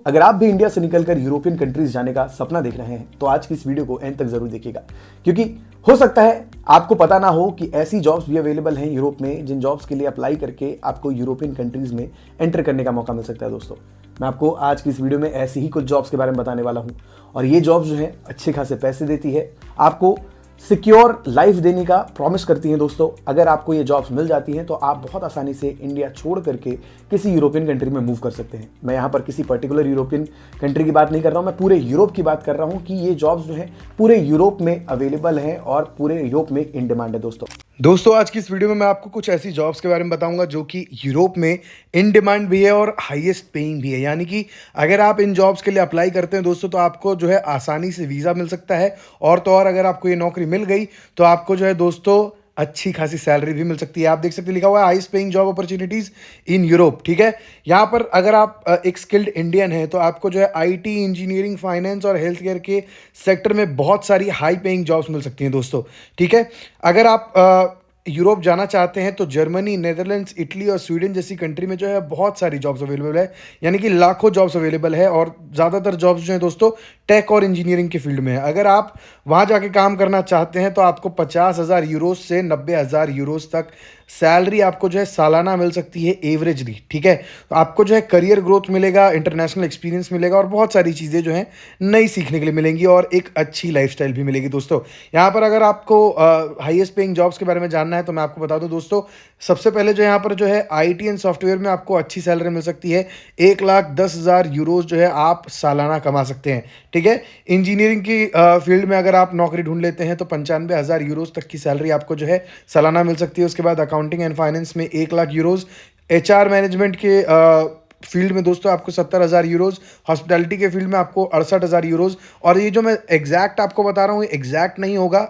अगर आप भी इंडिया से निकलकर यूरोपियन कंट्रीज जाने का सपना देख रहे हैं तो आज की इस वीडियो को एंड तक जरूर देखिएगा, क्योंकि हो सकता है आपको पता ना हो कि ऐसी जॉब्स भी अवेलेबल हैं यूरोप में जिन जॉब्स के लिए अप्लाई करके आपको यूरोपियन कंट्रीज में एंटर करने का मौका मिल सकता है। दोस्तों, मैं आपको आज की इस वीडियो में ऐसी ही कुछ जॉब्स के बारे में बताने वाला हूं और ये जॉब्स जो है अच्छे खासे पैसे देती है, आपको सिक्योर लाइफ देने का प्रॉमिस करती हैं। दोस्तों, अगर आपको ये जॉब्स मिल जाती हैं तो आप बहुत आसानी से इंडिया छोड़ करके किसी यूरोपियन कंट्री में मूव कर सकते हैं। मैं यहाँ पर किसी पर्टिकुलर यूरोपियन कंट्री की बात नहीं कर रहा हूँ, मैं पूरे यूरोप की बात कर रहा हूँ कि ये जॉब्स जो है पूरे यूरोप में अवेलेबल हैं और पूरे यूरोप में इन डिमांड है। दोस्तों, आज की इस वीडियो में मैं आपको कुछ ऐसी जॉब्स के बारे में बताऊंगा जो कि यूरोप में इन डिमांड भी है और हाईएस्ट पेइंग भी है। यानी कि अगर आप इन जॉब्स के लिए अप्लाई करते हैं दोस्तों तो आपको जो है आसानी से वीज़ा मिल सकता है, और तो और अगर आपको ये नौकरी मिल गई तो आपको जो है दोस्तों अच्छी खासी सैलरी भी मिल सकती है। आप देख सकते हैं लिखा हुआ है highest paying job opportunities in Europe. ठीक है, यहाँ पर अगर आप एक स्किल्ड इंडियन है तो आपको जो है आईटी, इंजीनियरिंग, फाइनेंस और हेल्थ केयर के सेक्टर में बहुत सारी हाई पेइंग जॉब्स मिल सकती हैं दोस्तों। ठीक है, अगर आप यूरोप जाना चाहते हैं तो जर्मनी, नेदरलैंड्स, इटली और स्वीडन जैसी कंट्री में जो है बहुत सारी जॉब्स अवेलेबल है, यानी कि लाखों जॉब्स अवेलेबल है। और ज़्यादातर जॉब्स जो है दोस्तों टेक और इंजीनियरिंग के फील्ड में है। अगर आप वहाँ जाके काम करना चाहते हैं तो आपको 50,000 यूरोज से 90,000 यूरोज तक सैलरी आपको जो है सालाना मिल सकती है एवरेजली। ठीक है, तो आपको जो है करियर ग्रोथ मिलेगा, इंटरनेशनल एक्सपीरियंस मिलेगा और बहुत सारी चीज़ें जो हैं नई सीखने के लिए मिलेंगी और एक अच्छी लाइफस्टाइल भी मिलेगी। दोस्तों, यहाँ पर अगर आपको हाईएस्ट पेइंग जॉब्स के बारे में जानना है तो मैं आपको बता दूं दोस्तों, सबसे पहले जो यहाँ पर जो है आईटी एंड सॉफ्टवेयर में आपको अच्छी सैलरी मिल सकती है। 1,10,000 यूरोज जो है आप सालाना कमा सकते हैं। ठीक है, इंजीनियरिंग की फील्ड में अगर आप नौकरी ढूंढ लेते हैं तो 95,000 यूरोज तक की सैलरी आपको जो है सालाना मिल सकती है। उसके बाद अकाउंटिंग एंड फाइनेंस में 1,00,000 यूरोज, एचआर मैनेजमेंट के फील्ड में दोस्तों आपको 70,000 यूरोज, हॉस्पिटैलिटी के फील्ड में आपको 68,000 यूरोज। और ये जो मैं एग्जैक्ट आपको बता रहा हूँ ये एग्जैक्ट नहीं होगा,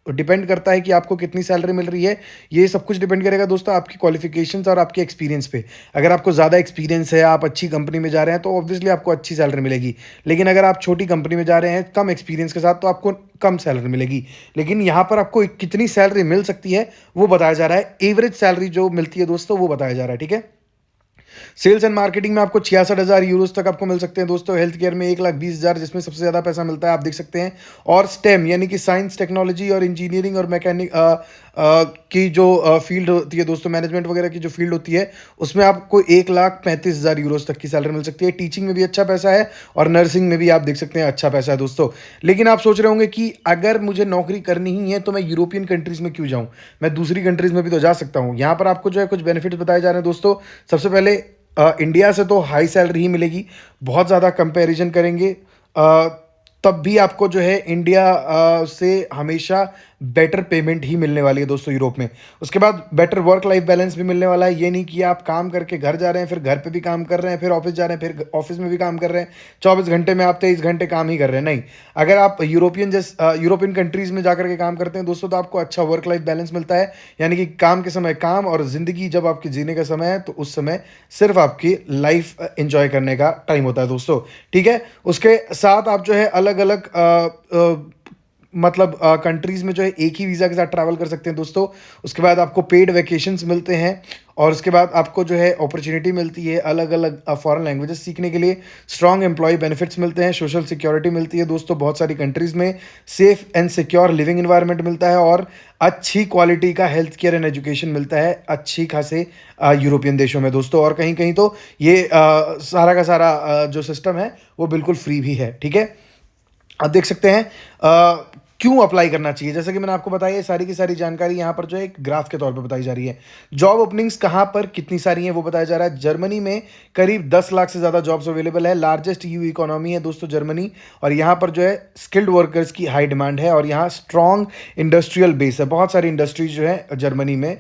डिपेंड करता है कि आपको कितनी सैलरी मिल रही है। ये सब कुछ डिपेंड करेगा दोस्तों आपकी क्वालिफिकेशंस और आपके एक्सपीरियंस पे। अगर आपको ज़्यादा एक्सपीरियंस है, आप अच्छी कंपनी में जा रहे हैं तो ऑब्वियसली आपको अच्छी सैलरी मिलेगी। लेकिन अगर आप छोटी कंपनी में जा रहे हैं कम एक्सपीरियंस के साथ तो आपको कम सैलरी मिलेगी। लेकिन यहाँ पर आपको कितनी सैलरी मिल सकती है वो बताया जा रहा है, एवरेज सैलरी जो मिलती है दोस्तों वो बताया जा रहा है। ठीक है, सेल्स एंड मार्केटिंग में आपको 66,000 यूरोज तक आपको मिल सकते हैं दोस्तों। हेल्थ केयर में 1,20,000, जिसमें सबसे ज़्यादा पैसा मिलता है, आप देख सकते हैं। और स्टेम यानी कि साइंस, टेक्नोलॉजी और इंजीनियरिंग और मैकेनिक की जो फील्ड होती है दोस्तों, मैनेजमेंट वगैरह की जो फील्ड होती है उसमें आपको 1,35,000 यूरोज तक की सैलरी मिल सकती है। टीचिंग में भी अच्छा पैसा है और नर्सिंग में भी आप देख सकते हैं अच्छा पैसा है दोस्तों। लेकिन आप सोच रहे होंगे कि अगर मुझे नौकरी करनी ही है तो मैं यूरोपियन कंट्रीज़ में क्यों जाऊँ, मैं दूसरी कंट्रीज़ में भी तो जा सकता हूँ। यहाँ पर आपको जो है कुछ बेनिफिट्स बताए जा रहे हैं दोस्तों। सबसे पहले इंडिया से तो हाई सैलरी ही मिलेगी, बहुत ज़्यादा कंपैरिजन करेंगे तब भी आपको जो है इंडिया से हमेशा बेटर पेमेंट ही मिलने वाली है दोस्तों यूरोप में। उसके बाद बेटर वर्क लाइफ बैलेंस भी मिलने वाला है। ये नहीं कि आप काम करके घर जा रहे हैं, फिर घर पे भी काम कर रहे हैं, फिर ऑफिस जा रहे हैं, फिर ऑफिस में भी काम कर रहे हैं, 24 घंटे में आप 23 घंटे काम ही कर रहे हैं। नहीं, अगर आप यूरोपियन कंट्रीज़ में जाकर के काम करते हैं दोस्तों तो आपको अच्छा वर्क लाइफ बैलेंस मिलता है। यानी कि काम के समय काम और ज़िंदगी जब आपकी जीने का समय है तो उस समय सिर्फ आपकी लाइफ एंजॉय करने का टाइम होता है दोस्तों। ठीक है, उसके साथ आप जो है अलग अलग मतलब कंट्रीज़ में जो है एक ही वीज़ा के साथ ट्रैवल कर सकते हैं दोस्तों। उसके बाद आपको पेड वैकेशंस मिलते हैं और उसके बाद आपको जो है अपॉर्चुनिटी मिलती है अलग अलग फॉरेन लैंग्वेजेस सीखने के लिए। स्ट्रॉन्ग एम्प्लॉय बेनिफिट्स मिलते हैं, सोशल सिक्योरिटी मिलती है दोस्तों बहुत सारी कंट्रीज़ में, safe and secure living environment मिलता है और अच्छी क्वालिटी का हेल्थ केयर एंड एजुकेशन मिलता है अच्छी खासे यूरोपियन देशों में दोस्तों। और कहीं कहीं तो ये सारा का सारा जो सिस्टम है वो बिल्कुल फ्री भी है। ठीक है, आप देख सकते हैं क्यों अप्लाई करना चाहिए। जैसे कि मैंने आपको बताया ये सारी की सारी जानकारी यहाँ पर जो है एक ग्राफ के तौर पे बताई जा रही है। जॉब ओपनिंग्स कहाँ पर कितनी सारी हैं वो बताया जा रहा है। जर्मनी में करीब 10 लाख से ज़्यादा जॉब्स अवेलेबल है। लार्जेस्ट ईयू इकोनॉमी है दोस्तों जर्मनी, और यहाँ पर जो है स्किल्ड वर्कर्स की हाई डिमांड है और यहाँ स्ट्रॉन्ग इंडस्ट्रियल बेस है। बहुत सारी इंडस्ट्रीज जो है जर्मनी में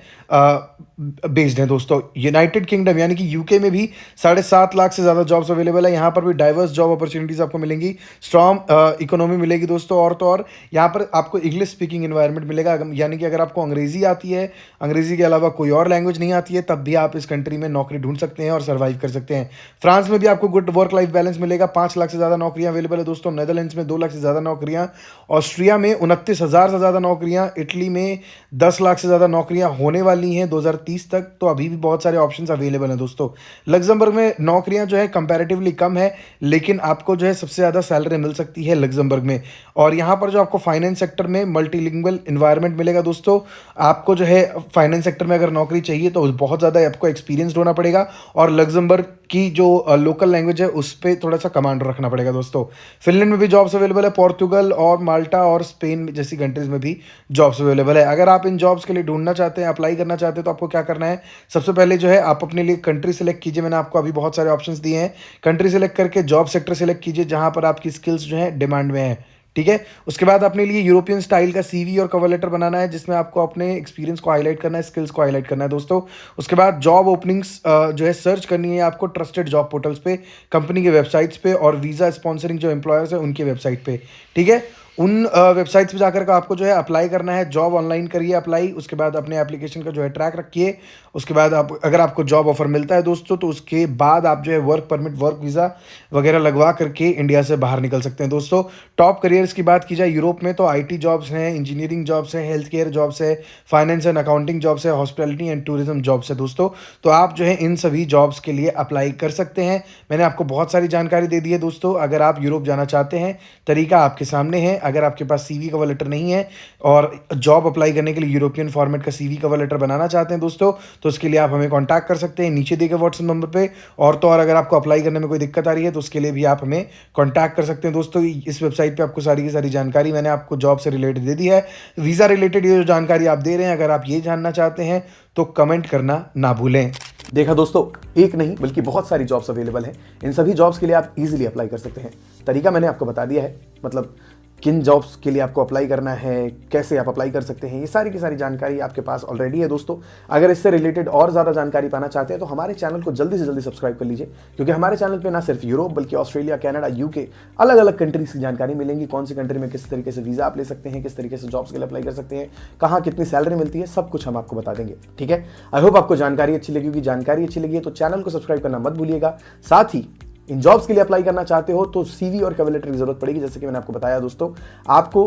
बेस्ड हैं दोस्तों। यूनाइटेड किंगडम यानी कि यूके में भी 7.5 लाख से ज़्यादा जॉब्स अवेलेबल है। यहाँ पर भी डाइवर्स जॉब अपॉर्चुनिटीज़ आपको मिलेंगी, स्ट्रॉन्ग इकोनॉमी मिलेगी दोस्तों। और तो और यहाँ यहाँ पर आपको इंग्लिश स्पीकिंग एनवायरनमेंट मिलेगा, यानी कि अगर आपको अंग्रेजी आती है, अंग्रेजी के अलावा कोई और लैंग्वेज नहीं आती है, तब भी आप इस कंट्री में नौकरी ढूंढ सकते हैं और सर्वाइव कर सकते हैं। फ्रांस में भी आपको गुड वर्क लाइफ बैलेंस मिलेगा, 5 लाख से ज़्यादा नौकरियां अवेलेबल है दोस्तों। नेदरलैंड्स में 2 लाख से ज़्यादा नौकरियां, ऑस्ट्रिया में 29,000 से ज़्यादा नौकरियां, इटली में 10 लाख से ज़्यादा नौकरियां होने वाली हैं 2030 तक। तो अभी भी बहुत सारे ऑप्शंस अवेलेबल हैं दोस्तों। लग्जमबर्ग में नौकरियां जो है कंपैरेटिवली कम है, लेकिन आपको जो है सबसे ज़्यादा सैलरी मिल सकती है लग्जमबर्ग में। और यहाँ पर जो आपको फाइनेंस सेक्टर में मल्टीलिंगुअल एनवायरनमेंट मिलेगा दोस्तों। आपको जो है फाइनेंस सेक्टर में अगर नौकरी चाहिए तो बहुत ज़्यादा आपको एक्सपीरियंसड होना पड़ेगा, और लग्जमबर्ग की जो लोकल लैंग्वेज है उस पर थोड़ा सा कमांड रखना पड़ेगा दोस्तों। फिनलैंड में भी जॉब्स अवेलेबल है, पोर्तुगल और माल्टा और स्पेन जैसी कंट्रीज में भी जॉब्स अवेलेबल है। अगर आप इन जॉब्स के लिए ढूंढना चाहते हैं, अप्लाई करना चाहते हैं, तो आपको क्या करना है, सबसे पहले जो है आप अपने लिए कंट्री सेलेक्ट कीजिए। मैंने आपको अभी बहुत सारे ऑप्शंस दिए हैं, कंट्री सेलेक्ट करके जॉब सेक्टर सेलेक्ट कीजिए जहां पर आपकी स्किल्स जो है डिमांड में है, ठीक है। उसके बाद अपने लिए यूरोपियन स्टाइल का सीवी और कवर लेटर बनाना है, जिसमें आपको अपने एक्सपीरियंस को हाईलाइट करना है, स्किल्स को हाईलाइट करना है दोस्तों। उसके बाद जॉब ओपनिंग्स जो है सर्च करनी है आपको ट्रस्टेड जॉब पोर्टल्स पे, कंपनी के वेबसाइट्स पे, और वीज़ा स्पॉन्सरिंग जो एम्प्लॉयर्स है उनके वेबसाइट पे, ठीक है। उन वेबसाइट्स पे जाकर के आपको जो है अप्लाई करना है, जॉब ऑनलाइन करिए अप्लाई। उसके बाद अपने एप्लीकेशन का जो है ट्रैक रखिए। उसके बाद आप अगर आपको जॉब ऑफर मिलता है दोस्तों, तो उसके बाद आप जो है वर्क परमिट, वर्क वीज़ा वगैरह लगवा करके इंडिया से बाहर निकल सकते हैं दोस्तों। टॉप करियर्स की बात की जाए यूरोप में, तो आईटी जॉब्स हैं, इंजीनियरिंग जॉब्स हैं, हेल्थ केयर जॉब्स है, फाइनेंस एंड अकाउंटिंग जॉब्स है, हॉस्पिटैलिटी एंड टूरिज्म जॉब्स है दोस्तों। तो आप जो है इन सभी जॉब्स के लिए अप्लाई कर सकते हैं। मैंने आपको बहुत सारी जानकारी दे दी है दोस्तों। अगर आप यूरोप जाना चाहते हैं, तरीका आपके सामने है। अगर आपके पास सीवी कवर लेटर नहीं है और जॉब अप्लाई करने के लिए यूरोपियन फॉर्मेट का सीवी कवर लेटर बनाना चाहते हैं दोस्तों, तो उसके लिए आप हमें कांटेक्ट कर सकते हैं नीचे दिए गए व्हाट्सएप नंबर पे। और तो और अगर आपको अप्लाई करने में कोई दिक्कत आ रही है तो उसके लिए भी आप हमें कांटेक्ट कर सकते हैं दोस्तों। इस वेबसाइट पे आपको सारी की सारी जानकारी मैंने आपको जॉब से रिलेटेड दे दी है। वीज़ा रिलेटेड ये जो जानकारी आप दे रहे हैं, अगर आप ये जानना चाहते हैं तो कमेंट करना ना भूलें। देखा दोस्तों, एक नहीं बल्कि बहुत सारी जॉब्स अवेलेबल हैं। इन सभी जॉब्स के लिए आप इजीली अप्लाई कर सकते हैं। तरीका मैंने आपको बता दिया है, मतलब किन जॉब्स के लिए आपको अप्लाई करना है, कैसे आप अप्लाई कर सकते हैं, ये सारी की सारी जानकारी आपके पास ऑलरेडी है दोस्तों। अगर इससे रिलेटेड और ज़्यादा जानकारी पाना चाहते हैं तो हमारे चैनल को जल्दी से जल्दी सब्सक्राइब कर लीजिए, क्योंकि हमारे चैनल पे ना सिर्फ यूरोप बल्कि ऑस्ट्रेलिया, कनाडा, यूके, अलग अलग कंट्रीज की जानकारी मिलेंगी। कौन सी कंट्री में किस तरीके से वीज़ा आप ले सकते हैं, किस तरीके से जॉब्स के लिए अप्लाई कर सकते हैं, कहाँ कितनी सैलरी मिलती है, सब कुछ हम आपको बता देंगे, ठीक है। आई होप आपको जानकारी अच्छी लगी होगी। जानकारी अच्छी लगी है तो चैनल को सब्सक्राइब करना मत भूलिएगा। साथ ही इन जॉब्स के लिए अप्लाई करना चाहते हो तो सीवी और कवर लेटर की जरूरत पड़ेगी, जैसे कि मैंने आपको बताया दोस्तों। आपको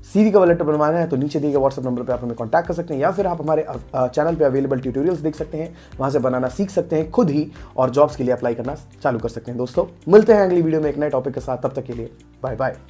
सीवी कवर लेटर बनवाना है तो नीचे दिए गए व्हाट्सएप नंबर पे आप हमें कांटेक्ट कर सकते हैं, या फिर आप हमारे चैनल पे अवेलेबल ट्यूटोरियल्स देख सकते हैं, वहां से बनाना सीख सकते हैं खुद ही और जॉब्स के लिए अप्लाई करना चालू कर सकते हैं दोस्तों। मिलते हैं अगली वीडियो में एक नए टॉपिक के साथ, तब तक के लिए बाय बाय।